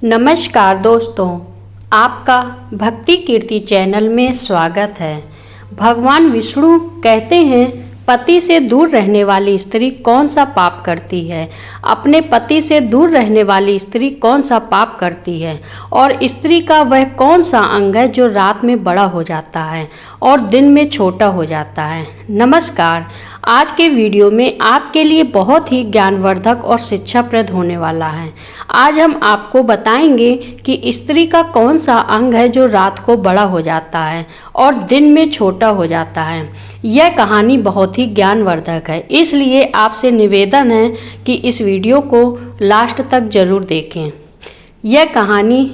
नमस्कार दोस्तों, आपका भक्ति कीर्ति चैनल में स्वागत है। भगवान विष्णु कहते हैं, पति से दूर रहने वाली स्त्री कौन सा पाप करती है। अपने पति से दूर रहने वाली स्त्री कौन सा पाप करती है और स्त्री का वह कौन सा अंग है जो रात में बड़ा हो जाता है और दिन में छोटा हो जाता है। नमस्कार, आज के वीडियो में आपके लिए बहुत ही ज्ञानवर्धक और शिक्षाप्रद होने वाला है। आज हम आपको बताएंगे कि स्त्री का कौन सा अंग है जो रात को बड़ा हो जाता है और दिन में छोटा हो जाता है। यह कहानी बहुत ही ज्ञानवर्धक है, इसलिए आपसे निवेदन है कि इस वीडियो को लास्ट तक जरूर देखें। यह कहानी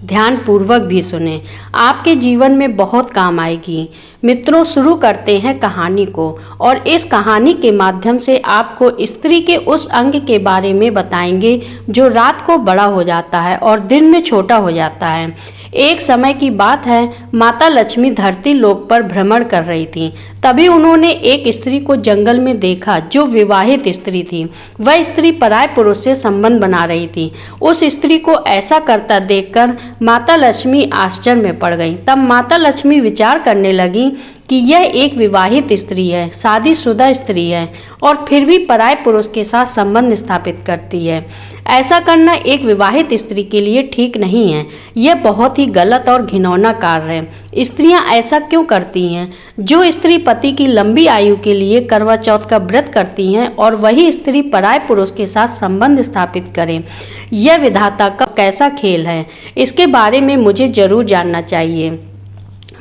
ध्यानपूर्वक भी सुने, आपके जीवन में बहुत काम आएगी। मित्रों, शुरू करते हैं कहानी को और इस कहानी के माध्यम से आपको स्त्री के उस अंग के बारे में बताएंगे जो रात को बड़ा हो जाता है और दिन में छोटा हो जाता है। एक समय की बात है, माता लक्ष्मी धरती लोक पर भ्रमण कर रही थी। तभी उन्होंने एक स्त्री को जंगल में देखा जो विवाहित स्त्री थी। वह स्त्री पराय पुरुष से संबंध बना रही थी। उस स्त्री को ऐसा करता देखकर माता लक्ष्मी आश्चर्य में पड़ गई। तब माता लक्ष्मी विचार करने लगी कि यह एक विवाहित स्त्री है, शादीशुदा स्त्री है और फिर भी पराय पुरुष के साथ संबंध स्थापित करती है। ऐसा करना एक विवाहित स्त्री के लिए ठीक नहीं है। यह बहुत ही गलत और घिनौना कार्य है। स्त्रियां ऐसा क्यों करती हैं? जो स्त्री पति की लंबी आयु के लिए करवा चौथ का व्रत करती हैं और वही स्त्री पराय पुरुष के साथ संबंध स्थापित करे, यह विधाता का कैसा खेल है? इसके बारे में मुझे जरूर जानना चाहिए।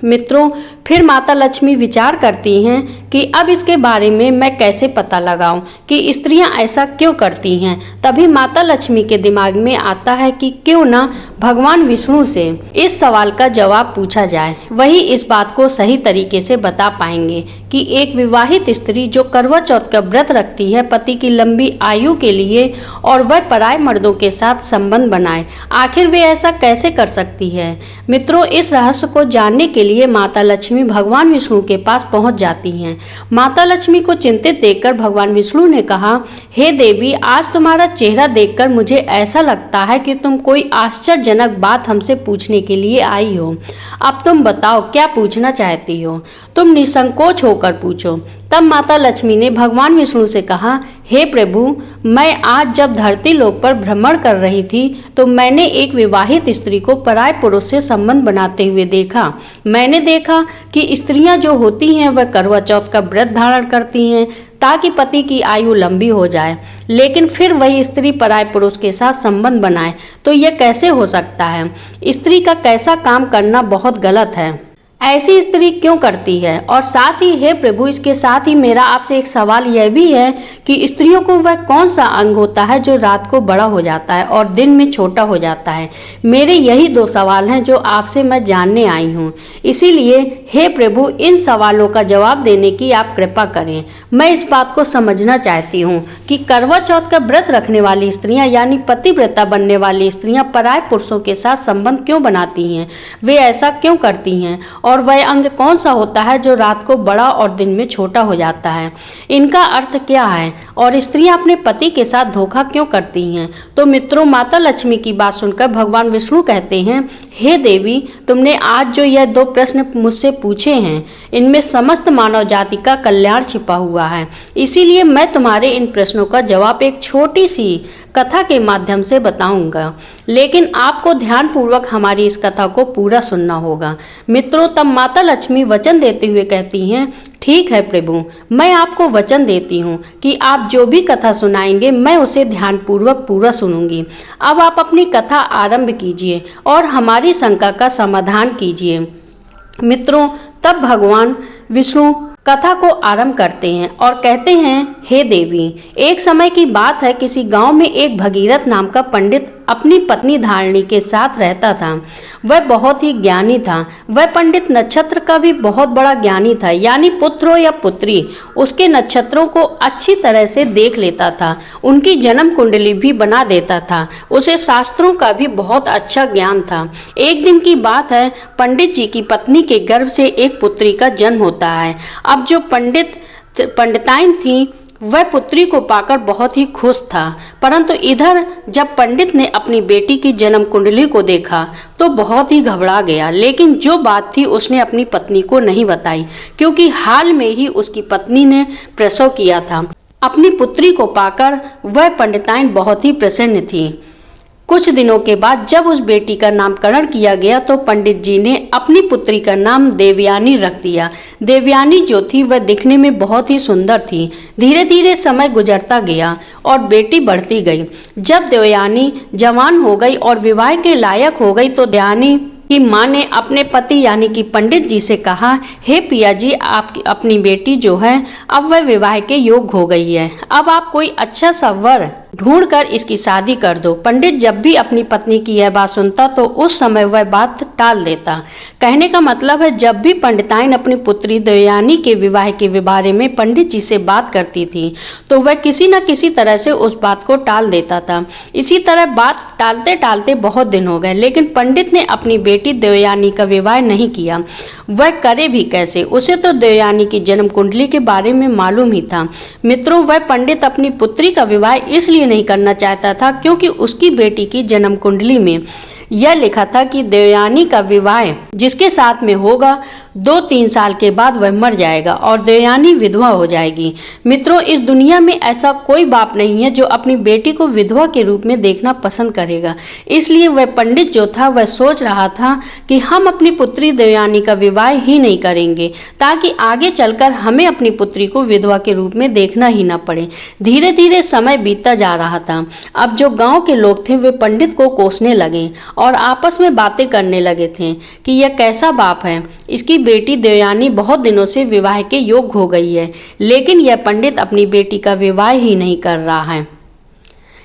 मित्रों, फिर माता लक्ष्मी विचार करती हैं कि अब इसके बारे में मैं कैसे पता लगाऊं कि स्त्रियां ऐसा क्यों करती हैं। तभी माता लक्ष्मी के दिमाग में आता है कि क्यों ना भगवान विष्णु से इस सवाल का जवाब पूछा जाए। वही इस बात को सही तरीके से बता पाएंगे कि एक विवाहित स्त्री जो करवा चौथ का व्रत रखती है पति की लंबी आयु के लिए और वह पराय मर्दों के साथ संबंध बनाए, आखिर वे ऐसा कैसे कर सकती है। मित्रों, इस रहस्य को जानने के लिए माता लक्ष्मी भगवान विष्णु के पास पहुंच जाती हैं। माता लक्ष्मी को चिंतित देखकर भगवान विष्णु ने कहा, हे देवी, आज तुम्हारा चेहरा देखकर मुझे ऐसा लगता है कि तुम कोई आश्चर्यजनक बात हमसे पूछने के लिए आई हो। अब तुम बताओ, क्या पूछना चाहती हो? तुम निसंकोच होकर पूछो। तब माता लक्ष्मी ने भगवान विष्णु से कहा, हे प्रभु, मैं आज जब धरती लोक पर भ्रमण कर रही थी तो मैंने एक विवाहित स्त्री को पराय पुरुष से संबंध बनाते हुए देखा। मैंने देखा कि स्त्रियां जो होती हैं वह करवा चौथ का व्रत धारण करती हैं ताकि पति की आयु लंबी हो जाए, लेकिन फिर वही स्त्री पराय पुरुष के साथ संबंध बनाए, तो यह कैसे हो सकता है? स्त्री का कैसा काम करना बहुत गलत है। ऐसी स्त्री क्यों करती है? और साथ ही हे प्रभु, इसके साथ ही मेरा आपसे एक सवाल यह भी है कि स्त्रियों को वह कौन सा अंग होता है जो रात को बड़ा हो जाता है और दिन में छोटा हो जाता है? मेरे यही दो सवाल हैं जो आपसे मैं जानने आई हूँ। इसीलिए हे प्रभु, इन सवालों का जवाब देने की आप कृपा करें। मैं इस बात को समझना चाहती हूँ कि करवा चौथ का व्रत रखने वाली स्त्रियाँ यानी पतिव्रता बनने वाली स्त्रियाँ पराय पुरुषों के साथ संबंध क्यों बनाती हैं? वे ऐसा क्यों करती हैं? और वह अंग कौन सा होता है जो रात को बड़ा और दिन में छोटा हो जाता है? इनका अर्थ क्या है? और स्त्रियां अपने पति के साथ धोखा क्यों करती हैं? तो मित्रों, माता लक्ष्मी की बात सुनकर भगवान विष्णु कहते हैं, हे देवी, तुमने आज जो यह दो प्रश्न मुझसे पूछे हैं, इनमें समस्त मानव जाति का कल्याण छिपा हुआ है। इसीलिए मैं तुम्हारे इन प्रश्नों का जवाब एक छोटी सी कथा के माध्यम से बताऊंगा, लेकिन आपको ध्यानपूर्वक हमारी इस कथा को पूरा सुनना होगा। मित्रों, तब माता लक्ष्मी वचन देते हुए कहती हैं, ठीक है प्रभु, मैं आपको वचन देती हूँ कि आप जो भी कथा सुनाएंगे मैं उसे ध्यानपूर्वक पूरा सुनूंगी। अब आप अपनी कथा आरंभ कीजिए और हमारी शंका का समाधान कीजिए। मित्रों, तब भगवान विष्णु कथा को आरंभ करते हैं और कहते हैं, हे देवी, एक समय की बात है, किसी गांव में एक भगीरथ नाम का पंडित अपनी पत्नी धारिणी के साथ रहता था। वह बहुत ही ज्ञानी था। वह पंडित नक्षत्र का भी बहुत बड़ा ज्ञानी था, यानी पुत्र हो या पुत्री, उसके नक्षत्रों को अच्छी तरह से देख लेता था। उनकी जन्म कुंडली भी बना देता था। उसे शास्त्रों का भी बहुत अच्छा ज्ञान था। एक दिन की बात है, पंडित जी की पत्नी के गर्भ से एक पुत्री का जन्म होता है। अब जो पंडिताइन थी वह पुत्री को पाकर बहुत ही खुश था, परंतु इधर जब पंडित ने अपनी बेटी की जन्म कुंडली को देखा तो बहुत ही घबरा गया। लेकिन जो बात थी उसने अपनी पत्नी को नहीं बताई, क्योंकि हाल में ही उसकी पत्नी ने प्रसव किया था। अपनी पुत्री को पाकर वह पंडिताइन बहुत ही प्रसन्न थी। कुछ दिनों के बाद जब उस बेटी का नामकरण किया गया तो पंडित जी ने अपनी पुत्री का नाम देवयानी रख दिया। देवयानी जो थी वह दिखने में बहुत ही सुंदर थी। धीरे धीरे समय गुजरता गया और बेटी बढ़ती गई। जब देवयानी जवान हो गई और विवाह के लायक हो गई तो देवयानी की माँ ने अपने पति यानी कि पंडित जी से कहा, हे पिया जी, आपकी अपनी बेटी जो है अब वह विवाह के योग्य हो गई है, अब आप कोई अच्छा सा वर ढूंढ कर इसकी शादी कर दो। पंडित जब भी अपनी पत्नी की यह बात सुनता तो उस समय वह बात टाल देता। कहने का मतलब है, जब भी पंडिताइन अपनी पुत्री देवयानी के विवाह के बारे में पंडित जी से बात करती थी तो वह किसी न किसी तरह से उस बात को टाल देता था। इसी तरह बात टालते टालते बहुत दिन हो गए, लेकिन पंडित ने अपनी बेटी देवयानी का विवाह नहीं किया। वह करे भी कैसे, उसे तो देवयानी की जन्म कुंडली के बारे में मालूम ही था। मित्रों, वह पंडित अपनी पुत्री का विवाह इसलिए नहीं करना चाहता था क्योंकि उसकी बेटी की जन्म कुंडली में यह लिखा था कि देवयानी का विवाह जिसके साथ में होगा 2-3 साल के बाद वह मर जाएगा और देवयानी विधवा हो जाएगी। मित्रों, इस दुनिया में ऐसा कोई बाप नहीं है जो अपनी बेटी को विधवा के रूप में देखना पसंद करेगा। इसलिए वह पंडित जो था वह सोच रहा था कि हम अपनी पुत्री देवयानी का विवाह ही नहीं करेंगे ताकि आगे चलकर हमें अपनी पुत्री को विधवा के रूप में देखना ही ना पड़े। धीरे धीरे समय बीतता जा रहा था। अब जो गाँव के लोग थे वे पंडित को कोसने लगे और आपस में बातें करने लगे थे कि यह कैसा बाप है, इसकी बेटी देवयानी बहुत दिनों से विवाह के योग्य हो गई है, लेकिन यह पंडित अपनी बेटी का विवाह ही नहीं कर रहा है।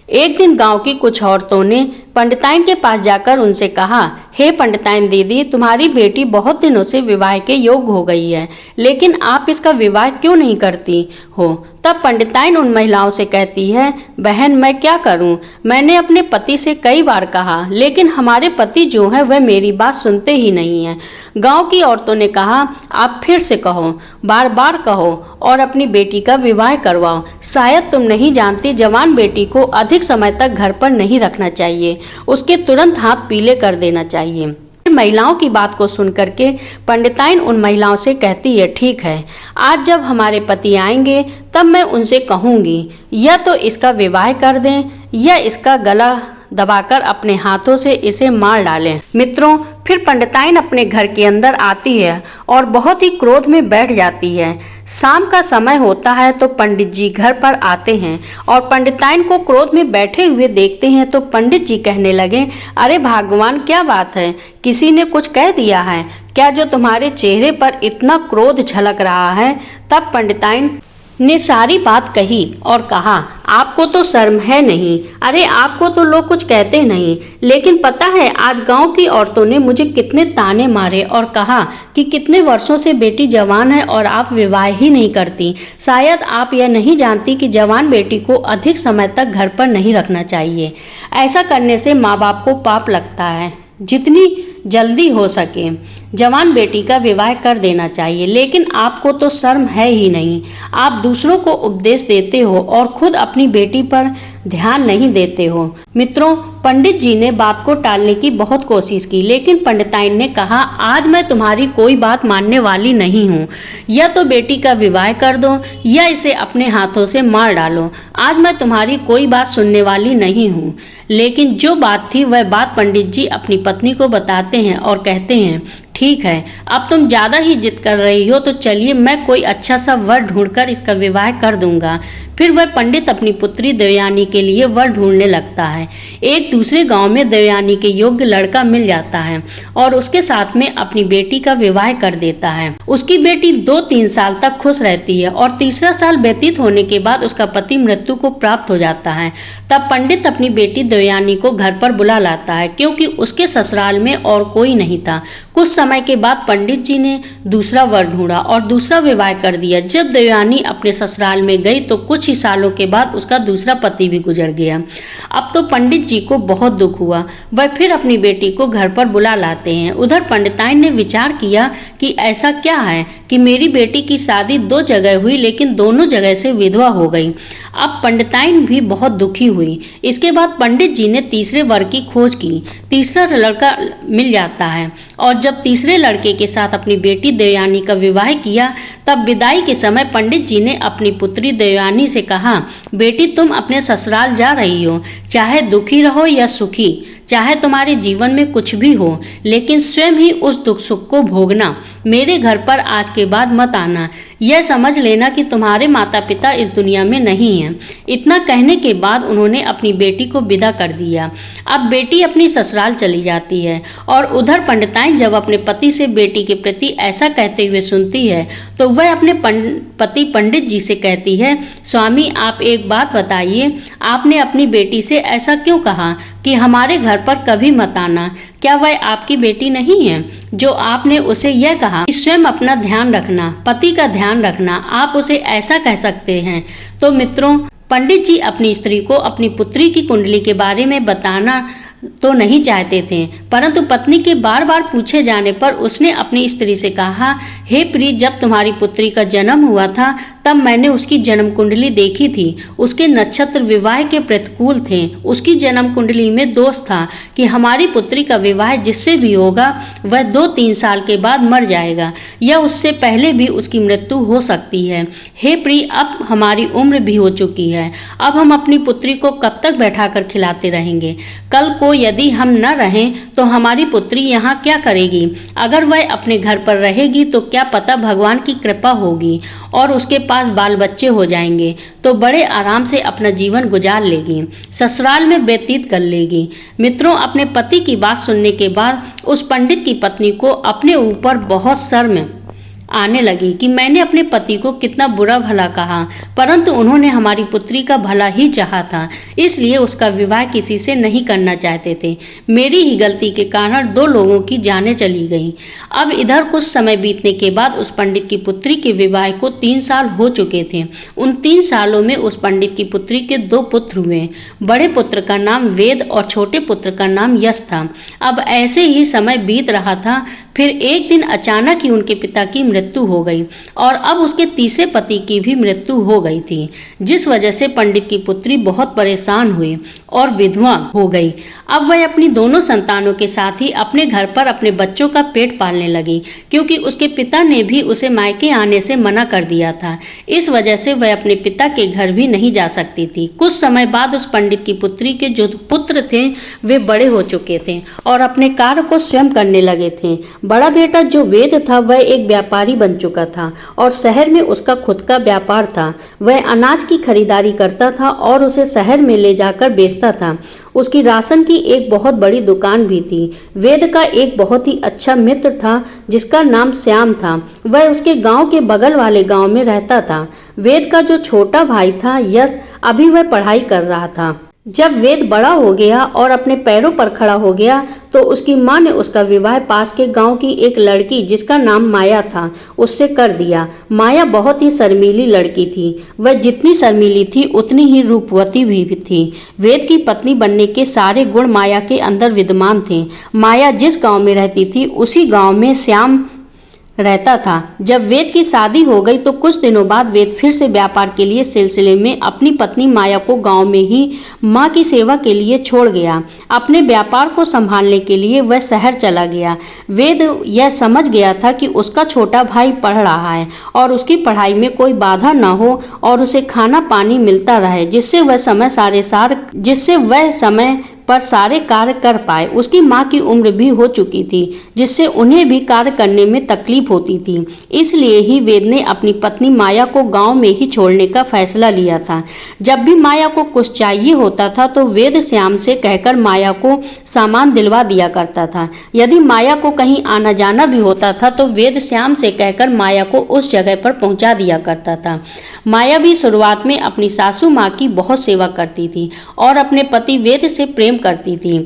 एक दिन गांव की कुछ औरतों ने पंडिताइन के पास जाकर उनसे कहा, हे पंडिताइन दीदी, तुम्हारी बेटी बहुत दिनों से विवाह के योग्य हो गई है, लेकिन आप इसका विवाह क्यों नहीं करती हो? तब पंडिताइन उन महिलाओं से कहती है, बहन मैं क्या करूं? मैंने अपने पति से कई बार कहा, लेकिन हमारे पति जो है वह मेरी बात सुनते ही नहीं है। गांव की औरतों ने कहा, आप फिर से कहो, बार बार कहो और अपनी बेटी का विवाह करवाओ। शायद तुम नहीं जानती, जवान बेटी को अधिक समय तक घर पर नहीं रखना चाहिए, उसके तुरंत हाथ पीले कर देना चाहिए। महिलाओं की बात को सुनकर के पंडिताइन उन महिलाओं से कहती है, ठीक है, आज जब हमारे पति आएंगे तब मैं उनसे कहूँगी या तो इसका विवाह कर दें या इसका गला दबाकर अपने हाथों से इसे मार डालें। मित्रों, फिर पंडिताइन अपने घर के अंदर आती है और बहुत ही क्रोध में बैठ जाती है। शाम का समय होता है तो पंडित जी घर पर आते हैं और पंडिताइन को क्रोध में बैठे हुए देखते हैं तो पंडित जी कहने लगे, अरे भगवान, क्या बात है? किसी ने कुछ कह दिया है क्या जो तुम्हारे चेहरे पर इतना क्रोध झलक रहा है? तब पंडिताइन ने सारी बात कही और कहा, आपको तो शर्म है नहीं? अरे आपको तो लोग कुछ कहते नहीं, लेकिन पता है आज गांव की औरतों ने मुझे कितने ताने मारे और कहा कि कितने वर्षों से बेटी जवान है और आप विवाह ही नहीं करती। शायद आप यह नहीं जानती कि जवान बेटी को अधिक समय तक घर पर नहीं रखना चाहिए। ऐसा करने से माँ बाप को पाप लगता है। जितनी जल्दी हो सके जवान बेटी का विवाह कर देना चाहिए, लेकिन आपको तो शर्म है ही नहीं। आप दूसरों को उपदेश देते हो और खुद अपनी बेटी पर ध्यान नहीं देते हो। मित्रों, पंडित जी ने बात को टालने की बहुत कोशिश की, लेकिन पंडिताइन ने कहा, आज मैं तुम्हारी कोई बात मानने वाली नहीं हूँ। या तो बेटी का विवाह कर दो या इसे अपने हाथों से मार डालो। आज मैं तुम्हारी कोई बात सुनने वाली नहीं हूँ। लेकिन जो बात थी वह बात पंडित जी अपनी पत्नी को बताते हैं और कहते हैं, ठीक है, अब तुम ज़्यादा ही जिद कर रही हो तो चलिए मैं कोई अच्छा सा वर ढूंढकर इसका विवाह कर दूंगा। फिर वह पंडित अपनी पुत्री देवयानी के लिए वर ढूंढने लगता है। एक दूसरे गांव में देवयानी के योग्य लड़का मिल जाता है और उसके साथ में अपनी बेटी का विवाह कर देता है। उसकी बेटी 2-3 साल तक खुश रहती है और तीसरा साल व्यतीत होने के बाद उसका पति मृत्यु को प्राप्त हो जाता है। तब पंडित अपनी बेटी देवयानी को घर पर बुला लाता है, क्योंकि उसके ससुराल में और कोई नहीं था। कुछ समय समय के बाद पंडित जी ने दूसरा वर ढूंढा और दूसरा विवाह कर दिया। जब देवयानी अपने ससुराल में गई तो कुछ ही सालों के बाद उसका दूसरा पति भी गुजर गया। अब तो पंडित जी को बहुत दुख हुआ। वह फिर अपनी बेटी को घर पर बुला लाते हैं। उधर पंडिताइन ने विचार किया कि ऐसा क्या है कि मेरी बेटी की शादी 2 जगह हुई लेकिन दोनों जगह से विधवा हो गई। अब पंडिताइन भी बहुत दुखी हुई। इसके बाद पंडित जी ने तीसरे वर की खोज की। तीसरा लड़का मिल जाता है और जब तीसरे लड़के के साथ अपनी बेटी देवयानी का विवाह किया तब विदाई के समय पंडित जी ने अपनी पुत्री देवयानी से कहा, बेटी तुम अपने ससुराल जा रही हो, चाहे दुखी रहो या सुखी, चाहे तुम्हारे जीवन में कुछ भी हो, लेकिन स्वयं ही उस दुख सुख को भोगना। मेरे घर पर आज के बाद मत आना। यह समझ लेना कि तुम्हारे माता पिता इस दुनिया में नहीं हैं। इतना कहने के बाद उन्होंने अपनी बेटी को विदा कर दिया। अब बेटी अपनी ससुराल चली जाती है और उधर पंडिताइन जब अपने पति से बेटी के प्रति ऐसा कहते हुए सुनती है तो वह अपने पति पंडित जी से कहती है, स्वामी आप एक बात बताइए, आपने अपनी बेटी से ऐसा क्यों कहा कि हमारे घर पर कभी मत आना? क्या वह आपकी बेटी नहीं है जो आपने उसे यह कहा कि स्वयं अपना ध्यान रखना, पति का ध्यान रखना, आप उसे ऐसा कह सकते हैं? तो मित्रों, पंडित जी अपनी स्त्री को अपनी पुत्री की कुंडली के बारे में बताना तो नहीं चाहते थे, परंतु पत्नी के बार बार पूछे जाने पर उसने अपनी स्त्री से कहा, हे प्रिय, जब तुम्हारी पुत्री का जन्म हुआ था तब मैंने उसकी जन्म कुंडली देखी थी। उसके नक्षत्र विवाह के प्रतिकूल थे। उसकी जन्म कुंडली में दोष था कि हमारी पुत्री का विवाह जिससे भी होगा वह 2-3 साल के बाद मर जाएगा या उससे पहले भी उसकी मृत्यु हो सकती है। हे प्रिय, अब हमारी उम्र भी हो चुकी है। अब हम अपनी पुत्री को कब तक बैठाकर खिलाते रहेंगे? कल को यदि हम न रहें तो हमारी पुत्री यहाँ क्या करेगी? अगर वह अपने घर पर रहेगी तो क्या पता भगवान की कृपा होगी और उसके पास बाल बच्चे हो जाएंगे तो बड़े आराम से अपना जीवन गुजार लेगी, ससुराल में व्यतीत कर लेगी। मित्रों, अपने पति की बात सुनने के बाद उस पंडित की पत्नी को अपने ऊपर बहुत शर्म आने लगी कि मैंने अपने पति को कितना बुरा भला कहा, परंतु उन्होंने हमारी पुत्री का भला ही चाहा था, इसलिए उसका विवाह किसी से नहीं करना चाहते थे। मेरी ही गलती के कारण 2 लोगों की जानें चली गईं। अब इधर कुछ समय बीतने के बाद उस पंडित की पुत्री के विवाह को 3 साल हो चुके थे। उन 3 सालों में उस पंडित की पुत्री के 2 पुत्र हुए। बड़े पुत्र का नाम वेद और छोटे पुत्र का नाम यश था। अब ऐसे ही समय बीत रहा था, फिर एक दिन अचानक ही उनके पिता की मृत्यु हो गई और अब उसके तीसरे पति की भी मृत्यु हो गई थी, जिस वजह से पंडित की पुत्री बहुत परेशान हुई और विधवा हो गई। अब वह अपनी दोनों संतानों के साथ ही अपने घर पर अपने बच्चों का पेट पालने लगी, क्योंकि उसके पिता ने भी उसे मायके आने से मना कर दिया था। इस वजह से वह अपने पिता के घर भी नहीं जा सकती थी। कुछ समय बाद उस पंडित की पुत्री के जो पुत्र थे वे बड़े हो चुके थे और अपने कार्य को स्वयं करने लगे थे। बड़ा बेटा जो वेद था वह एक व्यापारी बन चुका था और शहर में उसका खुद का व्यापार था। वह अनाज की खरीदारी करता था और उसे शहर में ले जाकर बेचता था। उसकी राशन की एक बहुत बड़ी दुकान भी थी। वेद का एक बहुत ही अच्छा मित्र था जिसका नाम श्याम था। वह उसके गांव के बगल वाले गांव में रहता था। वेद का जो छोटा भाई था यश, अभी वह पढ़ाई कर रहा था। जब वेद बड़ा हो गया और अपने पैरों पर खड़ा हो गया तो उसकी मां ने उसका विवाह पास के गांव की एक लड़की जिसका नाम माया था उससे कर दिया। माया बहुत ही शर्मीली लड़की थी। वह जितनी शर्मीली थी उतनी ही रूपवती भी थी। वेद की पत्नी बनने के सारे गुण माया के अंदर विद्यमान थे। माया जिस गांव में रहती थी उसी गांव में श्याम रहता था। जब वेद की शादी हो गई तो कुछ दिनों बाद वेद फिर से व्यापार के लिए सिलसिले में अपनी पत्नी माया को गांव में ही मां की सेवा के लिए छोड़ गया। अपने व्यापार को संभालने के लिए वह शहर चला गया। वेद यह समझ गया था कि उसका छोटा भाई पढ़ रहा है और उसकी पढ़ाई में कोई बाधा न हो और उसे खाना पानी मिलता रहे, जिससे वह समय पर सारे कार्य कर पाए। उसकी मां की उम्र भी हो चुकी थी, जिससे उन्हें भी कार्य करने में तकलीफ होती थी। इसलिए ही वेद ने अपनी पत्नी माया को गांव में ही छोड़ने का फैसला लिया था। जब भी माया को कुछ चाहिए होता था तो वेद श्याम से कहकर माया को सामान दिलवा दिया करता था। यदि माया को कहीं आना जाना भी होता था तो वेद श्याम से कहकर माया को उस जगह पर पहुंचा दिया करता था। माया भी शुरुआत में अपनी सासू माँ की बहुत सेवा करती थी और अपने पति वेद से प्रेम करती थी।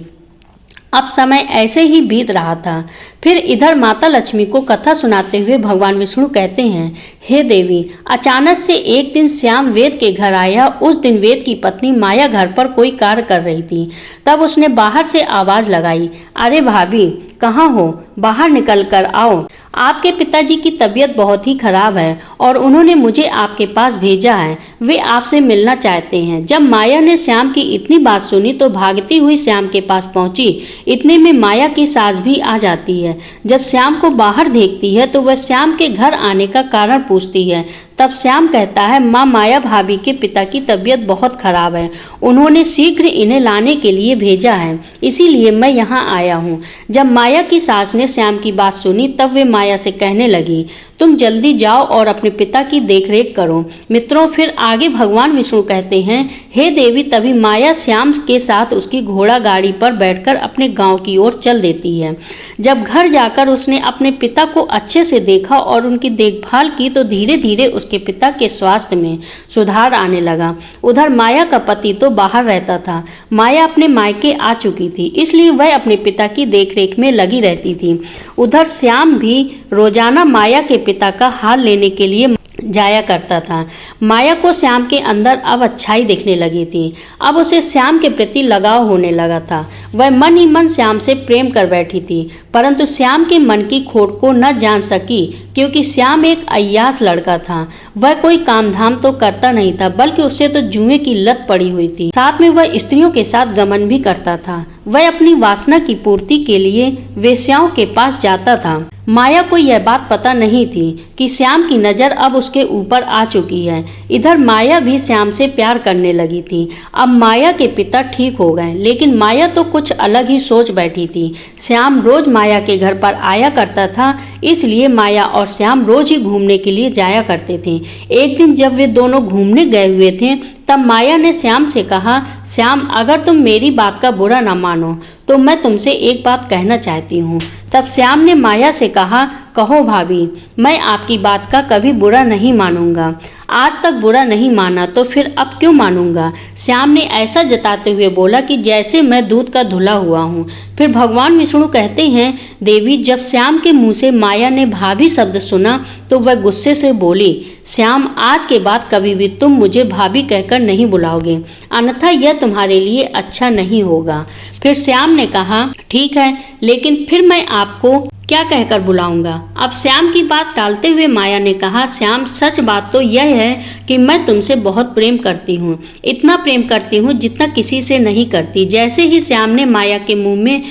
अब समय ऐसे ही बीत रहा था। फिर इधर माता लक्ष्मी को कथा सुनाते हुए भगवान विष्णु कहते हैं, हे देवी, अचानक से एक दिन श्याम वेद के घर आया। उस दिन वेद की पत्नी माया घर पर कोई कार्य कर रही थी। तब उसने बाहर से आवाज लगाई, अरे भाभी, कहाँ हो? बाहर निकल कर आओ। आपके पिताजी की तबीयत बहुत ही खराब है और उन्होंने मुझे आपके पास भेजा है। वे आपसे मिलना चाहते हैं। जब माया ने श्याम की इतनी बात सुनी तो भागती हुई श्याम के पास पहुंची। इतने में माया की सास भी आ जाती है। जब श्याम को बाहर देखती है तो वह श्याम के घर आने का कारण पूछती है। तब श्याम कहता है, माँ माया भाभी के पिता की तबीयत बहुत खराब है। उन्होंने शीघ्र इन्हें लाने के लिए भेजा है, इसीलिए मैं यहाँ आया हूँ। जब माया की सास ने श्याम की बात सुनी तब वे माया से कहने लगी, तुम जल्दी जाओ और अपने पिता की देखरेख करो। मित्रों, फिर आगे भगवान विष्णु कहते हैं, हे देवी, तभी माया श्याम के साथ उसकी घोड़ा गाड़ी पर बैठकर अपने गांव की ओर चल देती है। जब घर जाकर उसने अपने पिता को अच्छे से देखा और उनकी देखभाल की तो धीरे धीरे उसके पिता के स्वास्थ्य में सुधार आने लगा। उधर माया का पति तो बाहर रहता था। माया अपने मायके आ चुकी थी, इसलिए वह अपने पिता की देखरेख में लगी रहती थी। उधर श्याम भी रोजाना माया के पिता का हाल लेने के लिए जाया करता था। माया को श्याम के अंदर अब अच्छाई दिखने लगी थी। अब उसे श्याम के प्रति लगाव होने लगा था। वह मन ही मन श्याम से प्रेम कर बैठी थी, परंतु श्याम के मन की खोट को न जान सकी, क्योंकि श्याम एक अय्यास लड़का था। वह कोई काम धाम तो करता नहीं था, बल्कि उसे तो जुए की लत पड़ी हुई थी। साथ में वह स्त्रियों के साथ गमन भी करता था। वह अपनी वासना की पूर्ति के लिए वेश्याओं के पास जाता था। माया को यह बात पता नहीं थी कि श्याम की नजर अब उसके ऊपर आ चुकी है। इधर माया भी श्याम से प्यार करने लगी थी। अब माया के पिता ठीक हो गए, लेकिन माया तो कुछ अलग ही सोच बैठी थी। श्याम रोज माया के घर पर आया करता था, इसलिए माया और श्याम रोज ही घूमने के लिए जाया करते थे। एक दिन जब वे दोनों घूमने गए हुए थे तब माया ने श्याम से कहा, श्याम, अगर तुम मेरी बात का बुरा ना मानो तो मैं तुमसे एक बात कहना चाहती हूँ। तब श्याम ने माया से कहा, कहो भाभी, मैं आपकी बात का कभी बुरा नहीं मानूंगा। आज तक बुरा नहीं माना तो फिर अब क्यों मानूंगा? श्याम ने ऐसा जताते हुए बोला कि जैसे मैं दूध का धुला हुआ हूँ। फिर भगवान विष्णु कहते हैं, देवी, जब श्याम के मुंह से माया ने भाभी शब्द सुना तो वह गुस्से से बोली, श्याम, आज के बाद कभी भी तुम मुझे भाभी कहकर नहीं बुलाओगे, अन्यथा यह तुम्हारे लिए अच्छा नहीं होगा। फिर श्याम ने कहा, ठीक है, लेकिन फिर मैं आपको क्या कहकर बुलाऊंगा? अब श्याम की बात टालते हुए माया ने कहा, श्याम, सच बात तो यह है कि मैं तुमसे बहुत प्रेम करती हूँ। इतना प्रेम करती हूँ जितना किसी से नहीं करती। जैसे ही श्याम ने माया के मुंह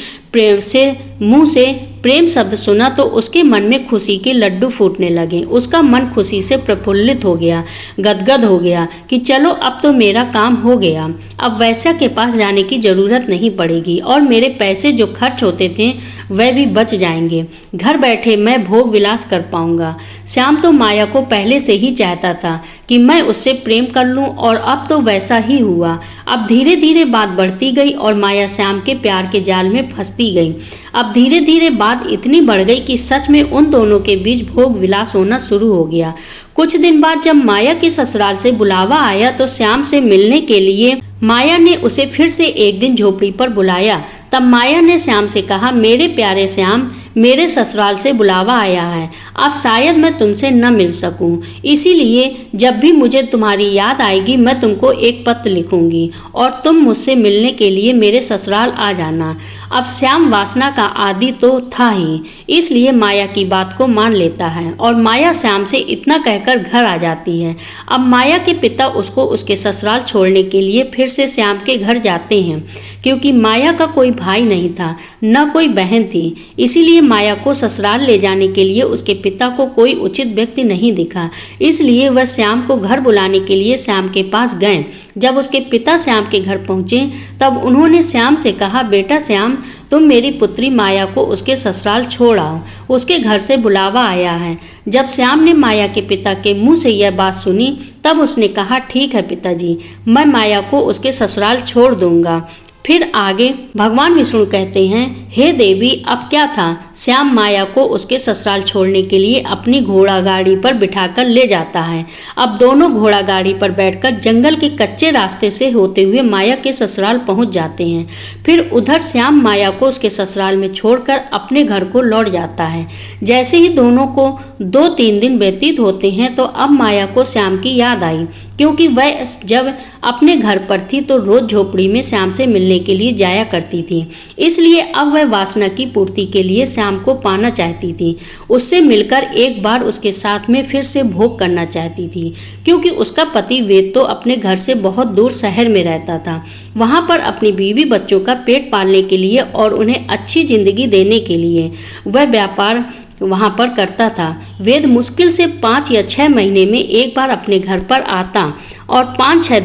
से प्रेम शब्द सुना तो उसके मन में खुशी के लड्डू फूटने लगे। उसका मन खुशी से प्रफुल्लित हो गया, गदगद हो गया कि चलो अब तो मेरा काम हो गया। अब वैश्या के पास जाने की जरूरत नहीं पड़ेगी और मेरे पैसे जो खर्च होते थे वह भी बच जाएंगे। घर बैठे मैं भोग विलास कर पाऊंगा। श्याम तो माया को पहले से ही चाहता था कि मैं उससे प्रेम कर लूं और अब तो वैसा ही हुआ। अब धीरे धीरे बात बढ़ती गई और माया श्याम के प्यार के जाल में फंसती गई। अब धीरे धीरे बात इतनी बढ़ गई कि सच में उन दोनों के बीच भोग विलास होना शुरू हो गया। कुछ दिन बाद जब माया के ससुराल से बुलावा आया तो श्याम से मिलने के लिए माया ने उसे फिर से एक दिन झोपड़ी पर बुलाया। तब माया ने श्याम से कहा, मेरे प्यारे श्याम, मेरे ससुराल से बुलावा आया है। अब शायद मैं तुमसे न मिल सकूं, इसीलिए जब भी मुझे तुम्हारी याद आएगी मैं तुमको एक पत्र लिखूंगी और तुम मुझसे मिलने के लिए मेरे ससुराल आ जाना। अब श्याम वासना का आदि तो था ही, इसलिए माया की बात को मान लेता है और माया श्याम से इतना कहकर घर आ जाती है। अब माया के पिता उसको उसके ससुराल छोड़ने के लिए फिर से श्याम के घर जाते हैं, क्योंकि माया का कोई भाई नहीं था, न कोई बहन थी। इसीलिए माया को ससुराल ले जाने के लिए उसके पिता को कोई उचित व्यक्ति नहीं दिखा। इसलिए वह श्याम को घर बुलाने के लिए श्याम के पास गए। जब उसके पिता श्याम के घर पहुंचे तब उन्होंने श्याम से कहा, बेटा श्याम, तुम मेरी पुत्री माया को उसके ससुराल छोड़ आओ, उसके घर से बुलावा आया है। जब श्याम ने माया के पिता के मुंह से यह बात सुनी तब उसने कहा, ठीक है पिताजी, मैं माया को उसके ससुराल छोड़ दूंगा। फिर आगे भगवान विष्णु कहते हैं, हे देवी, अब क्या था? श्याम माया को उसके ससुराल छोड़ने के लिए अपनी घोड़ा गाड़ी पर बिठाकर ले जाता है। अब दोनों घोड़ा गाड़ी पर बैठकर जंगल के कच्चे रास्ते से होते हुए माया के ससुराल पहुंच जाते हैं। फिर उधर श्याम माया को उसके ससुराल में छोड़कर अपने घर को लौट जाता है। जैसे ही दोनों को 2-3 दिन व्यतीत होते हैं तो अब माया को श्याम की याद आई, क्योंकि वह जब अपने घर पर थी तो रोज झोपड़ी में श्याम से मिलने के लिए जाया करती थी। इसलिए अब वह वासना की पूर्ति के लिए श्याम को पाना चाहती थी। उससे मिलकर एक बार उसके साथ में फिर से भोग करना चाहती थी, क्योंकि उसका पति वेद तो अपने घर से बहुत दूर शहर में रहता था। वहां पर अपनी बीवी बच्चों का पेट पालने के लिए और उन्हें अच्छी जिंदगी देने के लिए वह व्यापार वहां पर करता था। वेद मुश्किल से 5 या 6 महीने में एक बार अपने घर पर आता और 5-6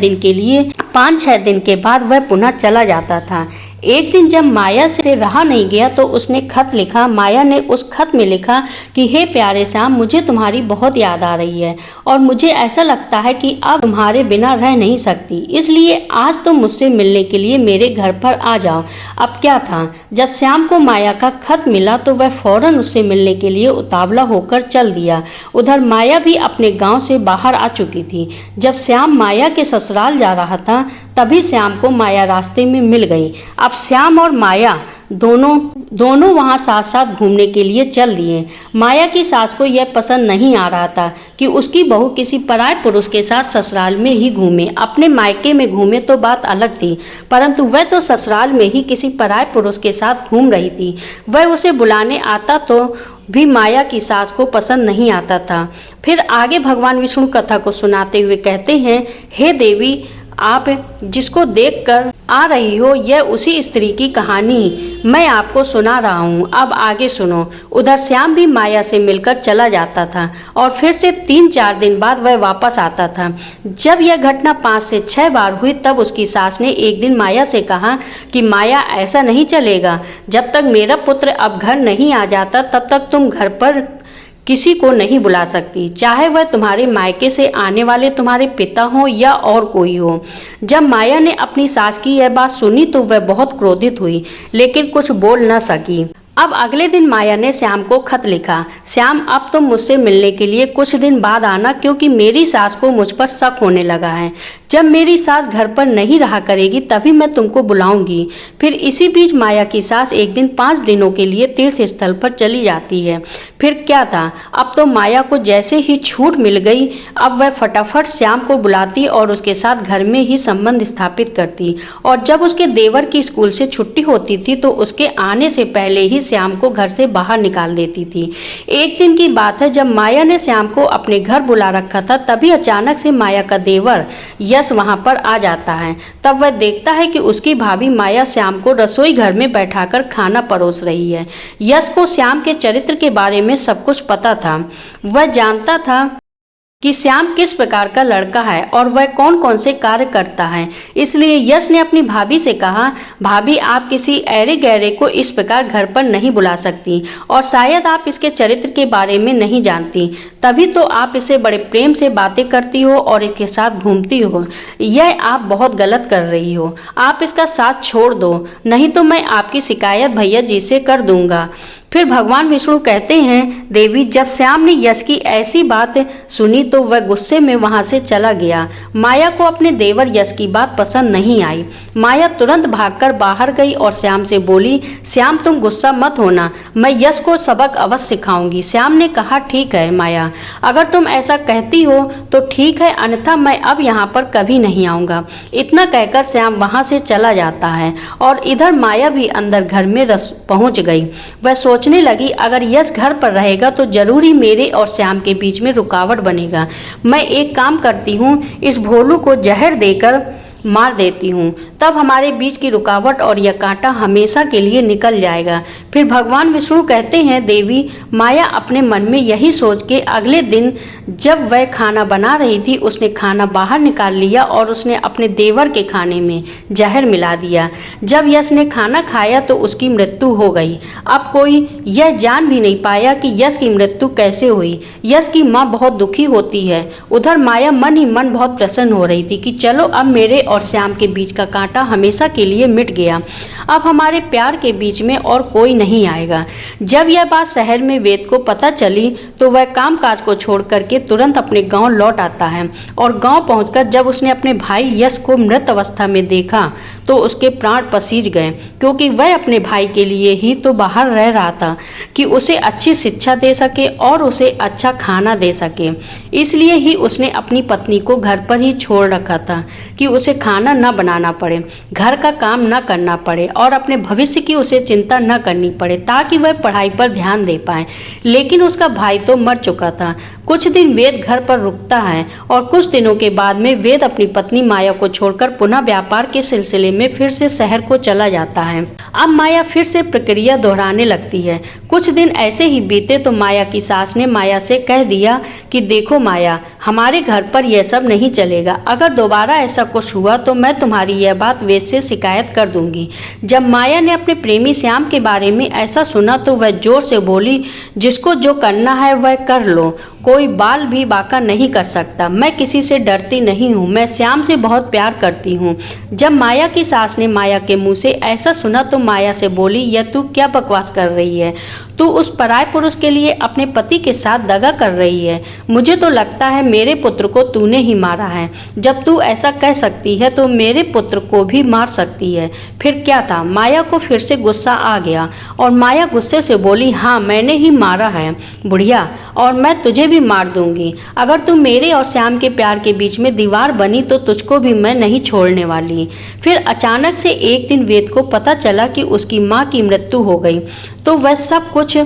दिन के बाद वह पुनः चला जाता था। एक दिन जब माया से रहा नहीं गया तो उसने खत लिखा। माया ने उस खत में लिखा कि हे प्यारे श्याम, मुझे तुम्हारी बहुत याद आ रही है और मुझे ऐसा लगता है कि अब तुम्हारे बिना रह नहीं सकती, इसलिए आज तुम मुझसे मिलने के लिए मेरे घर पर आ जाओ। अब क्या था, जब श्याम को माया का खत मिला तो वह फौरन उससे मिलने के लिए उतावला होकर चल दिया। उधर माया भी अपने गांव से बाहर आ चुकी थी। जब श्याम माया के ससुराल जा रहा था तभी श्याम को माया रास्ते में मिल गई। अब श्याम और माया दोनों वहां साथ साथ घूमने के लिए चल दिए। माया की सास को यह पसंद नहीं आ रहा था कि उसकी बहू किसी पराये पुरुष के साथ ससुराल में ही घूमे। अपने मायके में घूमे तो बात अलग थी, परंतु वह तो ससुराल में ही किसी पराये पुरुष के साथ घूम रही थी। वह उसे बुलाने आता तो भी माया की सास को पसंद नहीं आता था। फिर आगे भगवान विष्णु कथा को सुनाते हुए कहते हैं, हे देवी, आप जिसको देखकर आ रही हो यह उसी स्त्री की कहानी मैं आपको सुना रहा हूँ, अब आगे सुनो। उधर श्याम भी माया से मिलकर चला जाता था और फिर से 3-4 दिन बाद वह वापस आता था। जब यह घटना 5 से 6 बार हुई तब उसकी सास ने एक दिन माया से कहा कि माया, ऐसा नहीं चलेगा, जब तक मेरा पुत्र अब घर नहीं आ जाता तब तक तुम घर पर किसी को नहीं बुला सकती, चाहे वह तुम्हारे मायके से आने वाले तुम्हारे पिता हो या और कोई हो। जब माया ने अपनी सास की यह बात सुनी तो वह बहुत क्रोधित हुई, लेकिन कुछ बोल न सकी। अब अगले दिन माया ने श्याम को खत लिखा, श्याम, अब तुम मुझसे मिलने के लिए कुछ दिन बाद आना, क्योंकि मेरी सास को मुझ पर शक होने लगा है। जब मेरी सास घर पर नहीं रहा करेगी तभी मैं तुमको बुलाऊंगी। फिर इसी बीच माया की सास एक दिन 5 दिनों के लिए तीर्थ स्थल पर चली जाती है। फिर क्या था, अब तो माया को जैसे ही छूट मिल गई, अब वह फटाफट श्याम को बुलाती और उसके साथ घर में ही संबंध स्थापित करती। और जब उसके देवर की स्कूल से छुट्टी होती थी तो उसके आने से पहले ही श्याम को घर से बाहर निकाल देती थी। एक दिन की बात है, जब माया ने श्याम को अपने घर बुला रखा था तभी अचानक से माया का देवर यश वहां पर आ जाता है। तब वह देखता है कि उसकी भाभी माया श्याम को रसोई घर में बैठाकर खाना परोस रही है। यश को श्याम के चरित्र के बारे में सब कुछ पता था। वह जानता था कि श्याम किस प्रकार का लड़का है और वह कौन कौन से कार्य करता है। इसलिए यश ने अपनी भाभी से कहा, भाभी, आप किसी ऐरे गहरे को इस प्रकार घर पर नहीं बुला सकती और शायद आप इसके चरित्र के बारे में नहीं जानती, तभी तो आप इसे बड़े प्रेम से बातें करती हो और इसके साथ घूमती हो। यह आप बहुत गलत कर रही हो, आप इसका साथ छोड़ दो, नहीं तो मैं आपकी शिकायत भैया जी से कर दूंगा। फिर भगवान विष्णु कहते हैं, देवी, जब श्याम ने यश की ऐसी बात सुनी तो वह गुस्से में वहां से चला गया। माया को अपने देवर यश की बात पसंद नहीं आई। माया तुरंत भागकर बाहर गई और श्याम से बोली, श्याम, तुम गुस्सा मत होना, मैं यश को सबक अवश्य सिखाऊंगी। श्याम ने कहा, ठीक है माया, अगर तुम ऐसा कहती हो तो ठीक है, अन्यथा मैं अब यहाँ पर कभी नहीं आऊँगा। इतना कहकर श्याम वहाँ से चला जाता है और इधर माया भी अंदर घर में पहुँच गई। वह सोचने लगी, अगर यश घर पर रहेगा तो जरूर ही मेरे और श्याम के बीच में रुकावट बनेगा। मैं एक काम करती हूँ, इस भोलू को जहर देकर मार देती हूँ, तब हमारे बीच की रुकावट और यह कांटा हमेशा के लिए निकल जाएगा। फिर भगवान विष्णु कहते हैं, देवी, माया अपने मन में यही सोच के अगले दिन जब वह खाना बना रही थी उसने खाना बाहर निकाल लिया और उसने अपने देवर के खाने में जहर मिला दिया। जब यश ने खाना खाया तो उसकी मृत्यु हो गई। अब कोई यह जान भी नहीं पाया कि यश की मृत्यु कैसे हुई। यश की माँ बहुत दुखी होती है। उधर माया मन ही मन बहुत प्रसन्न हो रही थी कि चलो अब मेरे और श्याम के बीच का कांटा हमेशा के लिए मिट गया। अब हमारे प्यार के बीच में और कोई नहीं आएगा। जब यह बात शहर में वेद को पता चली तो वह कामकाज को छोड़ करके तुरंत अपने गांव लौट आता है और गांव पहुंचकर जब उसने अपने भाई यश को मृत अवस्था में देखा तो उसके प्राण पसीज गए, क्योंकि वह अपने भाई के लिए ही तो बाहर रह रहा था कि उसे अच्छी शिक्षा दे सके और उसे अच्छा खाना दे सके। इसलिए ही उसने अपनी पत्नी को घर पर ही छोड़ रखा था कि उसे खाना न बनाना पड़े, घर का काम न करना पड़े और अपने भविष्य की उसे चिंता न करनी पड़े, ताकि वह पढ़ाई पर ध्यान दे पाए। लेकिन उसका भाई तो मर चुका था। कुछ दिन वेद घर पर रुकता है और कुछ दिनों के बाद में वेद अपनी पत्नी माया को छोड़कर पुनः व्यापार के सिलसिले में फिर से शहर को चला जाता है। अब माया फिर से प्रक्रिया दोहराने लगती है। कुछ दिन ऐसे ही बीते तो माया की सास ने माया से कह दिया कि देखो माया, हमारे घर पर यह सब नहीं चलेगा। अगर दोबारा ऐसा कुछ हुआ तो मैं तुम्हारी यह बात वेद से शिकायत कर दूंगी। जब माया ने अपने प्रेमी श्याम के बारे में ऐसा सुना तो वह जोर से बोली, जिसको जो करना है वह कर लो, कोई बाल भी बाका नहीं कर सकता। मैं किसी से डरती नहीं हूँ, मैं श्याम से बहुत प्यार करती हूँ। जब माया की सास ने माया के मुंह से ऐसा सुना तो माया से बोली, यह तू क्या बकवास कर रही है? तू उस पराय पुरुष के लिए अपने पति के साथ दगा कर रही है। मुझे तो लगता है मेरे पुत्र को तूने ही मारा है। जब तू ऐसा कह सकती है तो मेरे पुत्र को भी मार सकती है। फिर क्या था? माया को फिर से गुस्सा आ गया और माया गुस्से से बोली, हाँ मैंने ही मारा है बुढ़िया, और मैं तुझे भी मार दूंगी। अगर तू मेरे और श्याम के प्यार के बीच में दीवार बनी तो तुझको भी मैं नहीं छोड़ने वाली। फिर अचानक से एक दिन वेद को पता चला कि उसकी माँ की मृत्यु हो गई, तो वह सब कुछ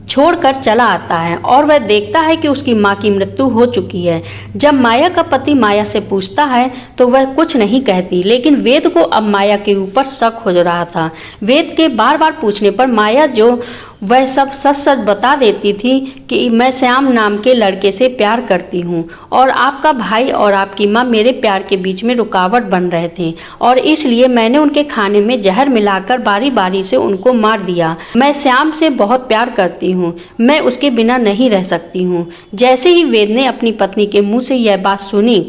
छोड़कर चला आता है और वह देखता है कि उसकी माँ की मृत्यु हो चुकी है। जब माया का पति माया से पूछता है तो वह कुछ नहीं कहती, लेकिन वेद को अब माया के ऊपर शक हो रहा था। वेद के बार बार पूछने पर माया जो वह सब सच सच बता देती थी कि मैं श्याम नाम के लड़के से प्यार करती हूँ और आपका भाई और आपकी माँ मेरे प्यार के बीच में रुकावट बन रहे थे और इसलिए मैंने उनके खाने में जहर मिलाकर बारी बारी से उनको मार दिया। मैं श्याम से बहुत प्यार करती हूँ, मैं उसके बिना नहीं रह सकती हूँ। जैसे ही वेद ने अपनी पत्नी के मुँह से यह बात सुनी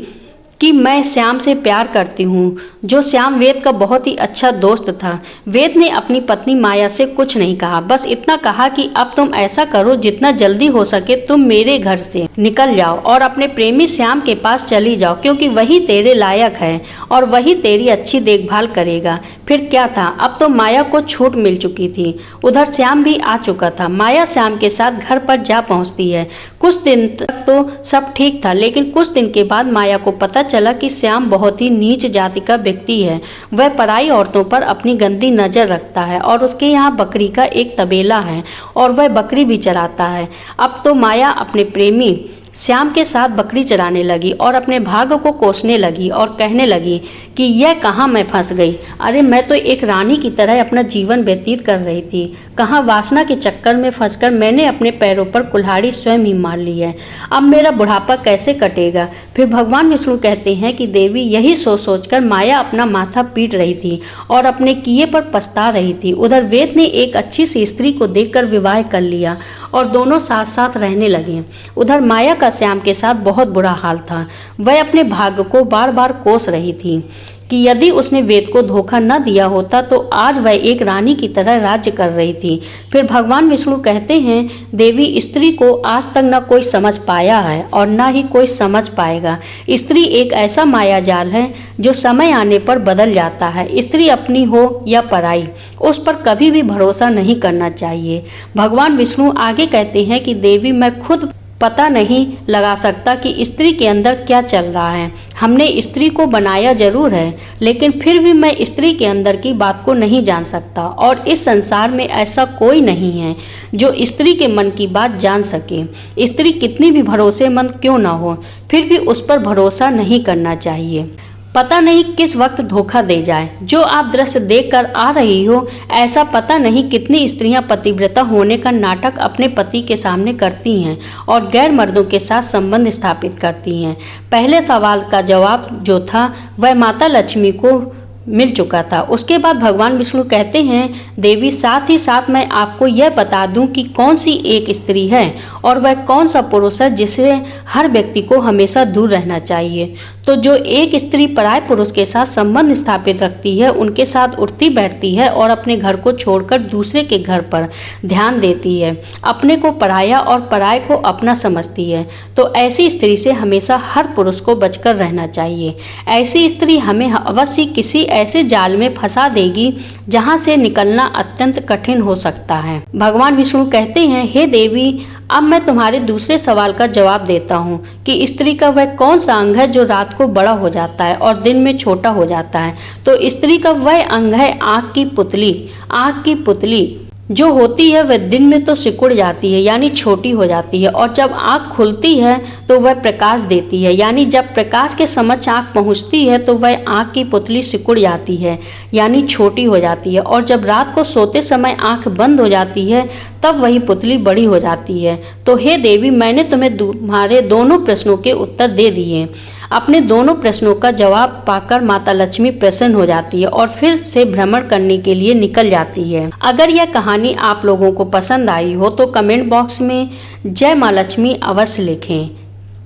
कि मैं श्याम से प्यार करती हूँ, जो श्याम वेद का बहुत ही अच्छा दोस्त था, वेद ने अपनी पत्नी माया से कुछ नहीं कहा, बस इतना कहा कि अब तुम ऐसा करो, जितना जल्दी हो सके तुम मेरे घर से निकल जाओ और अपने प्रेमी श्याम के पास चली जाओ, क्योंकि वही तेरे लायक है और वही तेरी अच्छी देखभाल करेगा। फिर क्या था, अब तो माया को छूट मिल चुकी थी। उधर श्याम भी आ चुका था। माया श्याम के साथ घर पर जा पहुंचती है। कुछ दिन तक तो सब ठीक था, लेकिन कुछ दिन के बाद माया को पता चला कि श्याम बहुत ही नीच जाति का व्यक्ति है। वह पराई औरतों पर अपनी गंदी नजर रखता है और उसके यहाँ बकरी का एक तबेला है और वह बकरी भी चराता है। अब तो माया अपने प्रेमी श्याम के साथ बकरी चराने लगी और अपने भाग्य को कोसने लगी और कहने लगी कि यह कहाँ मैं फंस गई। अरे मैं तो एक रानी की तरह अपना जीवन व्यतीत कर रही थी, कहाँ वासना के चक्कर में फंसकर मैंने अपने पैरों पर कुल्हाड़ी स्वयं ही मार ली है। अब मेरा बुढ़ापा कैसे कटेगा। फिर भगवान विष्णु कहते हैं कि देवी यही सोच सोचकर माया अपना माथा पीट रही थी और अपने किए पर पछता रही थी। उधर वेद ने एक अच्छी सी स्त्री को देखकर विवाह कर लिया और दोनों साथ साथ रहने लगे। उधर माया का श्याम के साथ बहुत बुरा हाल था। वह अपने भाग्य को बार बार कोस रही थी कि यदि उसने वेद को धोखा न दिया होता तो आज वह एक रानी की तरह राज्य कर रही थी। फिर भगवान विष्णु कहते हैं, देवी स्त्री को आज तक न कोई समझ पाया है और न ही कोई समझ पाएगा। स्त्री एक ऐसा माया जाल है जो समय आने पर बदल जाता है। स्त्री अपनी हो या पराई, उस पर कभी भी भरोसा नहीं करना चाहिए। भगवान विष्णु आगे कहते हैं कि देवी मैं खुद पता नहीं लगा सकता कि स्त्री के अंदर क्या चल रहा है। हमने स्त्री को बनाया जरूर है, लेकिन फिर भी मैं स्त्री के अंदर की बात को नहीं जान सकता और इस संसार में ऐसा कोई नहीं है जो स्त्री के मन की बात जान सके। स्त्री कितनी भी भरोसेमंद क्यों ना हो, फिर भी उस पर भरोसा नहीं करना चाहिए। पता नहीं किस वक्त धोखा दे जाए। जो आप दृश्य देखकर आ रही हो, ऐसा पता नहीं कितनी स्त्रियां पतिव्रता होने का नाटक अपने पति के सामने करती हैं और गैर मर्दों के साथ संबंध स्थापित करती हैं। पहले सवाल का जवाब जो था वह माता लक्ष्मी को मिल चुका था। उसके बाद भगवान विष्णु कहते हैं, देवी साथ ही साथ मैं आपको यह बता दूं कि कौन सी एक स्त्री है और वह कौन सा पुरुष है जिससे हर व्यक्ति को हमेशा दूर रहना चाहिए। तो जो एक स्त्री पराये पुरुष के साथ संबंध स्थापित रखती है, उनके साथ उठती बैठती है और अपने घर को छोड़कर दूसरे के घर पर ध्यान देती है, अपने को पराया और पराये को अपना समझती है, तो ऐसी स्त्री से हमेशा हर पुरुष को बचकर रहना चाहिए। ऐसी स्त्री हमें अवश्य किसी ऐसे जाल में फंसा देगी जहां से निकलना अत्यंत कठिन हो सकता है। भगवान विष्णु कहते हैं, हे देवी, अब मैं तुम्हारे दूसरे सवाल का जवाब देता हूँ कि स्त्री का वह कौन सा अंग है जो रात को बड़ा हो जाता है और दिन में छोटा हो जाता है। तो स्त्री का वह अंग है आँख की पुतली। आँख की पुतली जो होती है वह दिन में तो सिकुड़ जाती है, यानी छोटी हो जाती है, और जब आँख खुलती है तो वह प्रकाश देती है, यानी जब प्रकाश के समक्ष आँख पहुँचती है तो वह आँख की पुतली सिकुड़ जाती है, यानी छोटी हो जाती है, और जब रात को सोते समय आँख बंद हो जाती है तब वही पुतली बड़ी हो जाती है। तो हे देवी, मैंने तुम्हें तुम्हारे दोनों प्रश्नों के उत्तर दे दिए। अपने दोनों प्रश्नों का जवाब पाकर माता लक्ष्मी प्रसन्न हो जाती है और फिर से भ्रमण करने के लिए निकल जाती है। अगर यह कहानी आप लोगों को पसंद आई हो तो कमेंट बॉक्स में जय माँ लक्ष्मी अवश्य लिखें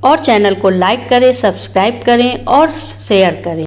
और चैनल को लाइक करें, सब्सक्राइब करें और शेयर करें।